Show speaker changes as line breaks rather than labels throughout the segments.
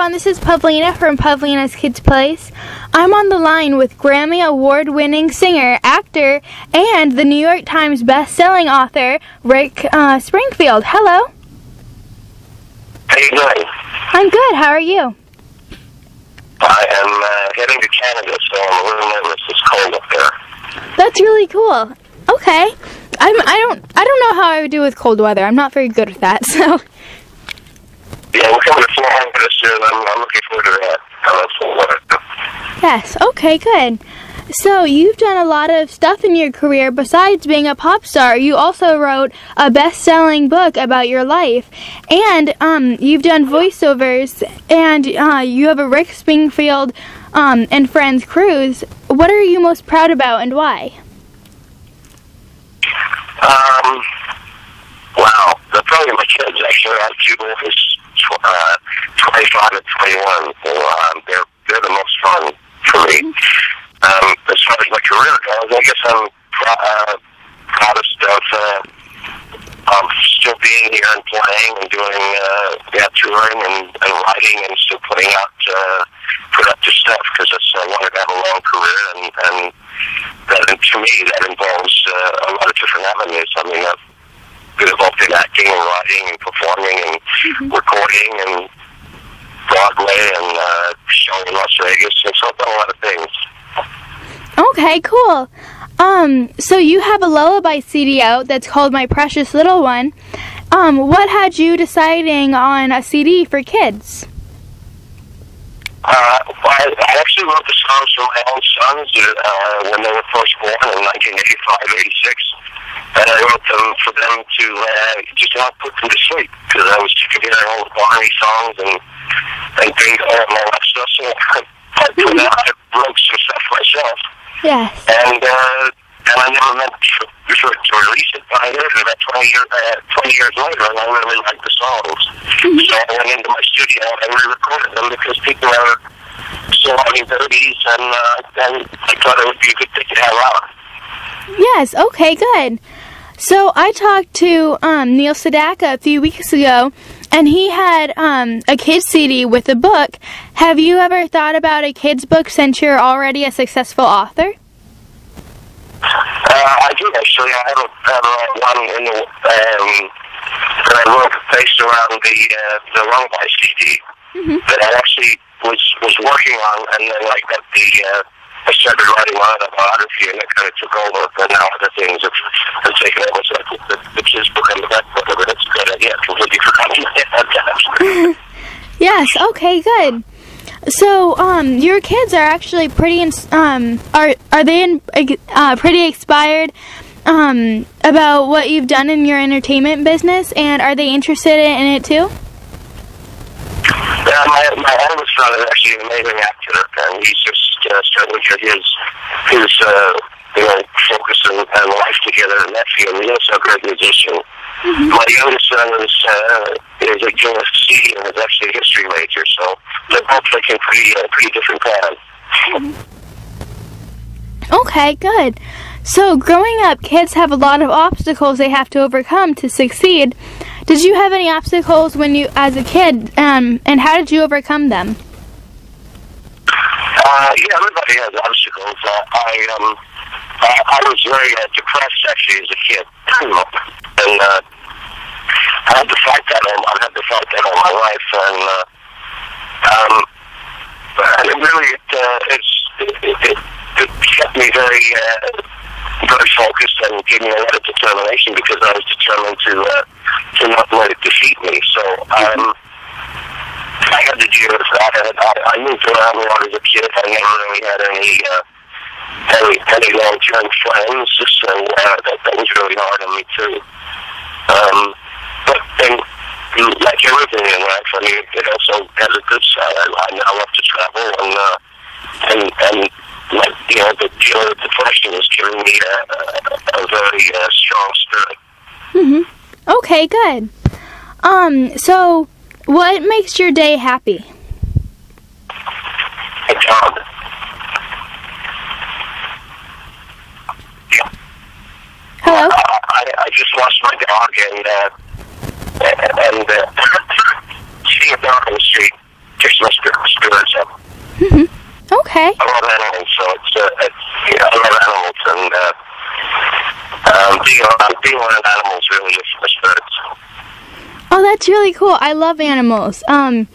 everyone, this is Pavlina from Pavlina's Kids Place. I'm on the line with Grammy Award-winning singer, actor, and the New York Times best-selling author, Rick Springfield. Hello.
How you doing?
I'm good. How are you?
I am heading to Canada, so I'm a little nervous. It's cold up there.
That's really cool. Okay. I don't know how I would do with cold weather. I'm not very good with that, so...
Yeah, we're coming to Florida this year, and I'm looking forward to that.
Yes, okay, good. So, you've done a lot of stuff in your career besides being a pop star. You also wrote a best-selling book about your life. And you've done voiceovers, and you have a Rick Springfield and Friends cruise. What are you most proud about, and why?
Wow. Probably my kids, actually. I have two boys, 25 and 21. So, they're the most fun for me. As far as my career goes, I guess I'm proudest of still being here and playing and doing touring and writing and still putting out productive stuff, because I wanted to have a long career, and that, to me, that involves a lot of different avenues. I mean, I've been involved in acting and writing and performing and recording and Broadway and showing in Las Vegas, and so I've done a lot of things.
Okay, cool. So you have a lullaby CD out that's called My Precious Little One. What had you deciding on a CD for kids?
I actually wrote the songs for my own sons when they were first born in 1985, 86. And I wrote them for them to just not put them to sleep, because I was sick of hearing all the Barney songs and bingo and all that stuff. So I wrote some stuff myself.
Yes.
And I never meant to release it, but I heard it about 20 years later, and I really liked the songs. So I went into my studio and re-recorded them, because people are still having babies, and I thought it would be a good thing to have out.
Yes, okay, good. So I talked to Neil Sedaka a few weeks ago, and he had a kids CD with a book. Have you ever thought about a kids book since you're already a successful author?
I do, actually. I have one in the, that I wrote based around the lullaby CD that I actually was working on, and then I got I started writing my autobiography, and it kind of took over, but now other things have taken over. So I put the kids' book on the back book of it. It's a good idea. I completely forgot that.
Yes, okay, good. So, your kids are actually pretty, are they pretty inspired about what you've done in your entertainment business, and are they interested in it too?
Yeah, my oldest son is actually an amazing actor, and he's just starting to get his focus and life together in that field. He's also a great musician. My youngest son is a USC and is actually a history major, so they're both taking pretty different paths.
Okay, good. So, growing up, kids have a lot of obstacles they have to overcome to succeed. Did you have any obstacles when you, as a kid, and how did you overcome them?
Yeah, everybody has obstacles. I was very depressed, actually, as a kid, and I had to fight that all my life, and it really it kept me very focused and gave me a lot of determination, because I was determined to not let it defeat me. So I had to deal with that. I moved around a lot as a kid. I never really had any long-term friends, so that was really hard on me too. But like everything in life, I mean, it also has a good side. I now love to travel, and like, the deal with depression has given me a very strong spirit.
Okay, good. So what makes your day happy?
A dog.
Hello?
I just lost my dog, and seeing a dog on the street takes the most
Okay.
I love animals, so I love animals, and being around animals really lifts my spirits.
Oh, that's really cool. I love animals. I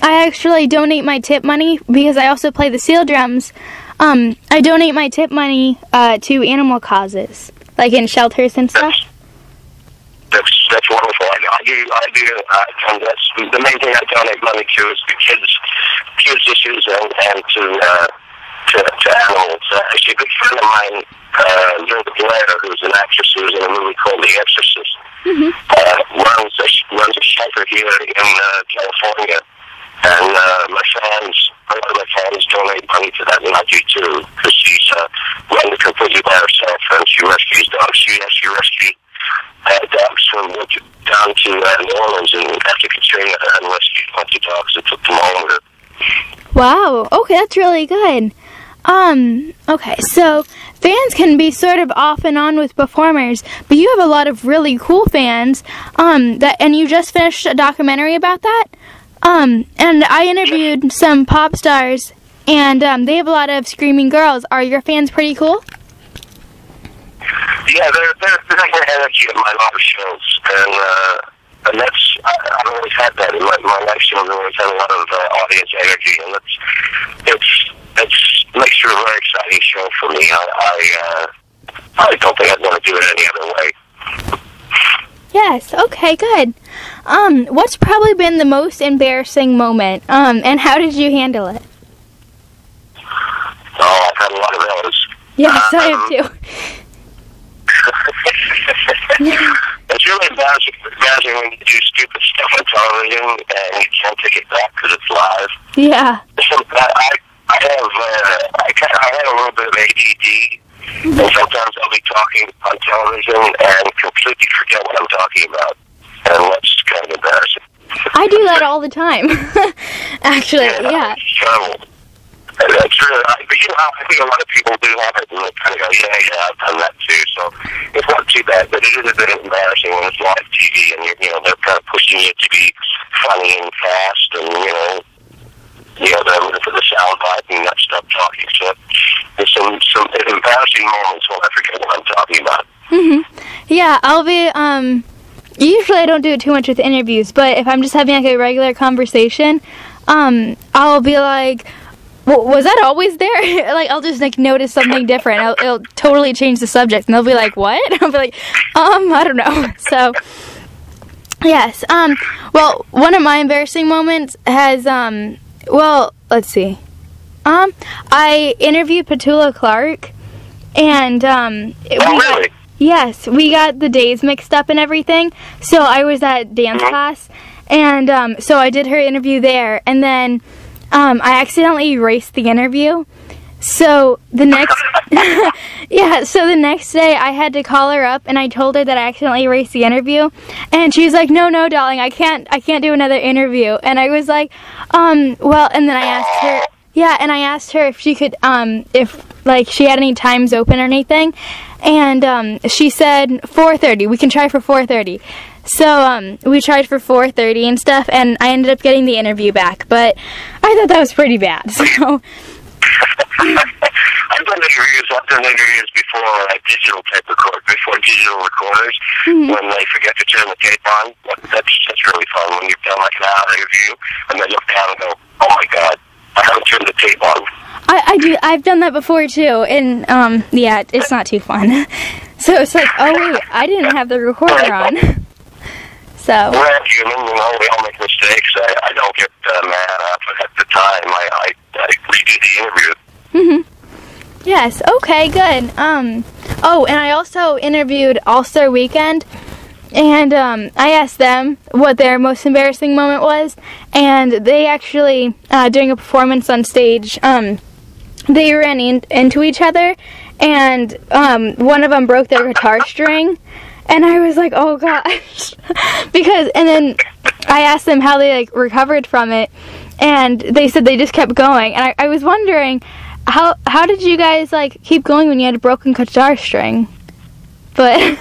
actually donate my tip money because I also play the seal drums. I donate my tip money to animal causes, like in shelters and stuff.
That's wonderful. I do. That's the main thing I donate money to is the kids issues and to animals. Actually, a good friend of mine, Linda Blair, who's an actress who was in a movie called The Exorcist, runs a shelter here in California. And a lot of my fans donate money to that, and I do too, because she's run completely by herself, and she rescues dogs. She actually rescued dogs from down to New Orleans, and after Katrina, and rescued a bunch of dogs and took them home with her.
Wow. Okay, that's really good. Okay, so fans can be sort of off and on with performers, but you have a lot of really cool fans. And you just finished a documentary about that. And I interviewed some pop stars, and they have a lot of screaming girls. Are your fans pretty cool?
Yeah, they're the energy of my live shows, and that's I've always had that in my live shows. I've always had a lot of audience energy, and it's makes for a very exciting show for me. I don't think I'd want to do it any other way.
Yes, okay, good. What's probably been the most embarrassing moment, and how did you handle it?
Oh, I've had a lot of those.
Yes, I have too.
It's really embarrassing when you do stupid stuff on television and you can't take it back because it's live.
Yeah.
I have a little bit of ADD, and sometimes I'll be talking on television and completely forget what I'm talking about, and that's kind of embarrassing.
I do that all the time. Actually, yeah.
It's terrible. It's really, but I think a lot of people do have it, and they kind of go, yeah, I've done that too, so it's not too bad, but it is a bit embarrassing when it's live TV, and they're kind of pushing you to be funny and fast, and they're looking for the sound bite and not stop talking, so there's some embarrassing moments when I forget what I'm talking about.
Yeah, I'll be, usually I don't do it too much with interviews, but if I'm just having like a regular conversation, I'll be like, was that always there? Like, I'll just like notice something different. It'll totally change the subject, and they'll be like, "What?" I'll be like, I don't know." So, yes. Well, one of my embarrassing moments has, well, let's see. I interviewed Petula Clark, and
really?
Yes, we got the days mixed up and everything. So I was at dance class, and so I did her interview there, and then I accidentally erased the interview. So the next so the next day I had to call her up, and I told her that I accidentally erased the interview, and she was like, no, darling, I can't do another interview. And I was like, well, and then I asked her if she could if like she had any times open or anything, and she said 4:30. We can try for 4:30. So we tried for 4:30 and stuff, and I ended up getting the interview back, but I thought that was pretty bad. So
I've done interviews before digital recorders, when they forget to turn the tape on. That's really fun when you've done like an hour interview and then look down and go, oh my God, I haven't turned the tape on.
I've done that before too, and yeah, it's not too fun. So it's like, oh wait, I didn't have the recorder on. So
we're human, we all make mistakes. I don't get mad at the time. I redo the interview.
Yes, okay, good. Oh, and I also interviewed All-Star Weekend, and I asked them what their most embarrassing moment was, and they actually, during a performance on stage, they ran into each other, and one of them broke their guitar string, and I was like, oh gosh, and then I asked them how they like recovered from it, and they said they just kept going, and I was wondering, how did you guys like keep going when you had a broken guitar string? But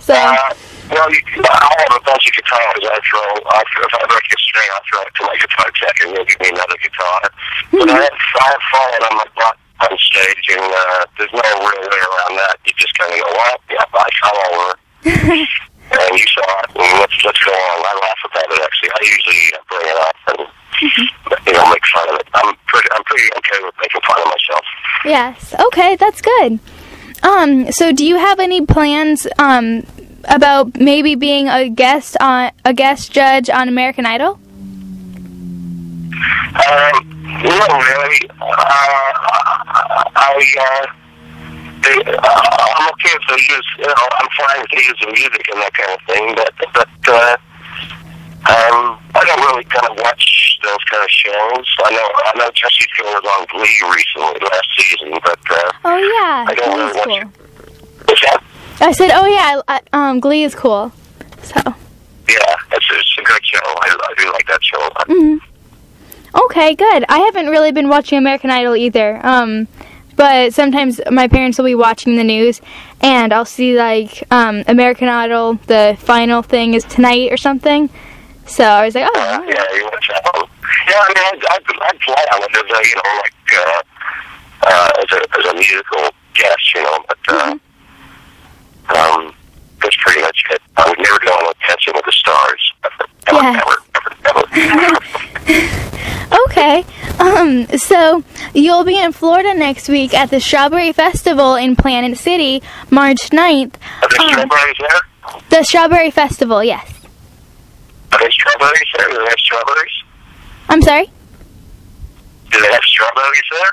so.
Well, I have a bunch of guitars. If I break a string, I'll throw it to my guitar tech, and he'll give me another guitar. But I had fallen on my butt on stage, and there's no real way around that. You just kind of go, well, yeah, I fell over. And you saw it, and let's go on. I laugh about it, actually. I usually bring it up and, make fun of it. I'm pretty okay with making fun of myself.
Yes. Okay, that's good. So do you have any plans about maybe being a guest judge on American Idol?
Not really. I'm okay if they use, I'm fine if they use the music and that kind of thing, but I don't really kind of watch those kind of shows. I know Jesse's girl was on Glee recently, last season, but
oh yeah,
I don't really watch
cool.
it. What's that?
I said, oh yeah, Glee is cool. So.
Yeah, it's a good show. I do like that show a lot.
Mm-hmm. Okay, good. I haven't really been watching American Idol either. But sometimes my parents will be watching the news, and I'll see like American Idol, the final thing is tonight or something. So I was like, oh.
Yeah, you watch that one. Yeah, I mean, I'd fly on it as a musical guest, but that's pretty much it. I would never go on Dancing with the Stars. Ever.
Okay. So you'll be in Florida next week at the Strawberry Festival in Planet City, March 9th.
Are there strawberries there?
The Strawberry Festival, yes.
Are there strawberries there? Do they have strawberries?
I'm sorry?
Do they have strawberries there?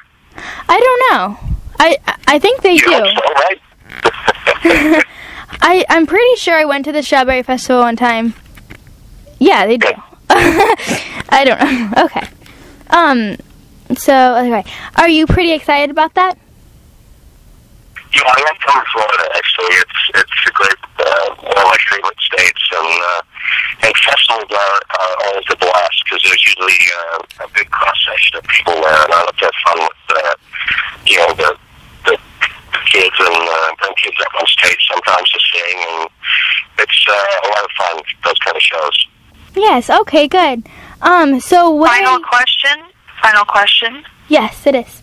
I don't know. I think they do.
Hope so, right?
I'm pretty sure I went to the Strawberry Festival one time. Yeah, they do. I don't know. Okay. So, okay. Are you pretty excited about that?
Yeah, I love coming to Florida, actually. It's a great, one of my favorite states, and festivals are always a blast, because there's usually a big cross-section of people there, and I love to have fun with, the kids, and bring kids up on stage sometimes to sing, and it's a lot of fun, those kind of shows.
Yes, okay, good. So what
Final question.
Yes, it is.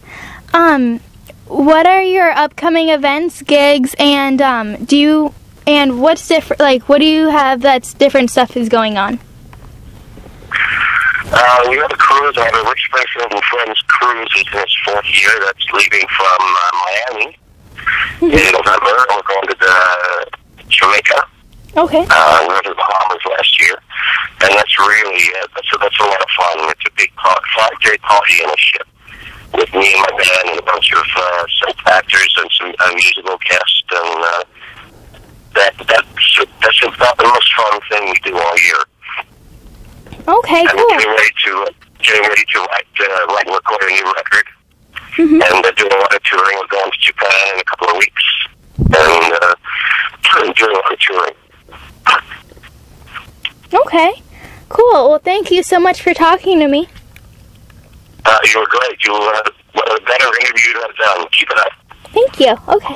What are your upcoming events, gigs, and what's different? Like, what do you have that's different stuff is going on?
We have a cruise. I have a Rich Springfield and Friends cruise. It's in its 4th year. That's leaving from Miami in November. We're going to Jamaica.
Okay.
We went to the Bahamas last year, and that's really that's a lot of fun. It's a big 5-day party in a ship with me and my band and a bunch of soap actors and some musical guests, and that's about the most fun thing we do all year.
Okay,
and
cool.
We're getting ready to write and record a new record, and doing a lot of touring. We're going to Japan in a couple of weeks, and doing a lot of touring.
Okay, cool. Well, thank you so much for talking to me.
You were great. You were one of the better interviews I've done. Keep it up.
Thank you. Okay.